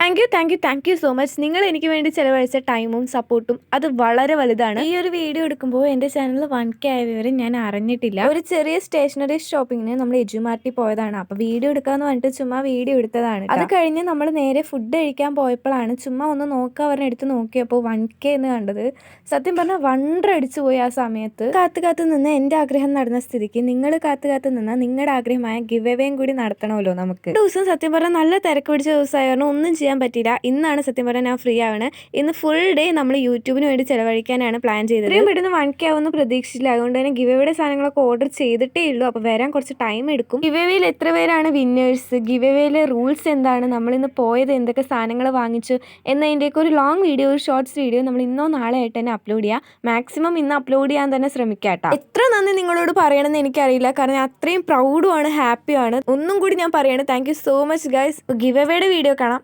Thank you so much. നിങ്ങൾ എനിക്ക് വേണ്ടി ചിലവഴിച്ച ടൈമും സപ്പോർട്ടും അത് വളരെ വലുതാണ്. ഈ ഒരു വീഡിയോ എടുക്കുമ്പോൾ എൻ്റെ ചാനൽ 1K ആയ വിവരം ഞാൻ അറിഞ്ഞിട്ടില്ല. ഒരു ചെറിയ സ്റ്റേഷനറി ഷോപ്പിങ്ങിന് നമ്മൾ എജുമാർട്ടിൽ പോയതാണ്. അപ്പോൾ വീഡിയോ എടുക്കാമെന്ന് പറഞ്ഞിട്ട് ചുമ്മാ വീഡിയോ എടുത്തതാണ്. അത് കഴിഞ്ഞ് നമ്മൾ നേരെ ഫുഡ് കഴിക്കാൻ പോയപ്പോഴാണ് ചുമ്മാ ഒന്ന് നോക്കാൻ പറഞ്ഞ് എടുത്ത് നോക്കിയപ്പോൾ 1K എന്ന് കണ്ടത്. സത്യം പറഞ്ഞാൽ വണ്ടർ അടിച്ചു പോയി ആ സമയത്ത്. കാത്തു നിന്ന് എൻ്റെ ആഗ്രഹം നടന്ന സ്ഥിതിക്ക് നിങ്ങൾ കാത്തു നിന്നാൽ നിങ്ങളുടെ ആഗ്രഹമായ ഗിവ് എവേയും കൂടി നടത്തണമല്ലോ നമുക്ക്. ദിവസം സത്യം പറഞ്ഞാൽ നല്ല തിരക്ക് പിടിച്ച ദിവസമായിരുന്നു. ഒന്നും ചെയ്യാൻ പറ്റില്ല. ഇന്നാണ് സത്യം പറഞ്ഞാൽ ഞാൻ ഫ്രീ ആവണേ. ഇന്ന് ഫുൾ ഡേ നമ്മൾ യൂട്യൂബിന് വേണ്ടി ചിലവഴിക്കാനാണ് പ്ലാൻ ചെയ്തത്. ഇത്രയും പെട്ടെന്ന് 1K ആവുമെന്ന് പ്രതീക്ഷിച്ചില്ല. അതുകൊണ്ട് തന്നെ ഗിവ് എവേയുടെ സാധനങ്ങളൊക്കെ ഓർഡർ ചെയ്തിട്ടേ ഉള്ളൂ. അപ്പോൾ വരാൻ കുറച്ച് ടൈം എടുക്കും. ഗിവ് എവേയിൽ എത്ര പേരാണ് വിന്നേഴ്സ്, ഗിവ് എവേയിലെ റൂൾസ് എന്താണ്, നമ്മളിന്ന് പോയത് എന്തൊക്കെ സാധനങ്ങൾ വാങ്ങിച്ചു എന്നതിൻ്റെയൊക്കെ ഒരു ലോങ് വീഡിയോ, ഒരു ഷോർട്സ് വീഡിയോ നമ്മൾ ഇന്നോ നാളെ ആയിട്ട് തന്നെ അപ്ലോഡ് ചെയ്യാം. മാക്സിമം ഇന്ന് അപ്ലോഡ് ചെയ്യാൻ തന്നെ ശ്രമിക്കാട്ടോ. എത്ര നന്ദി നിങ്ങളോട് പറയണമെന്ന് എനിക്കറിയില്ല. കാരണം അത്രയും പ്രൗഡുമാണ്, ഹാപ്പിയാണ്. ഒന്നും കൂടി ഞാൻ പറയാണ്, thank you so much guys. Give എവേയുടെ വീഡിയോ കാണാം.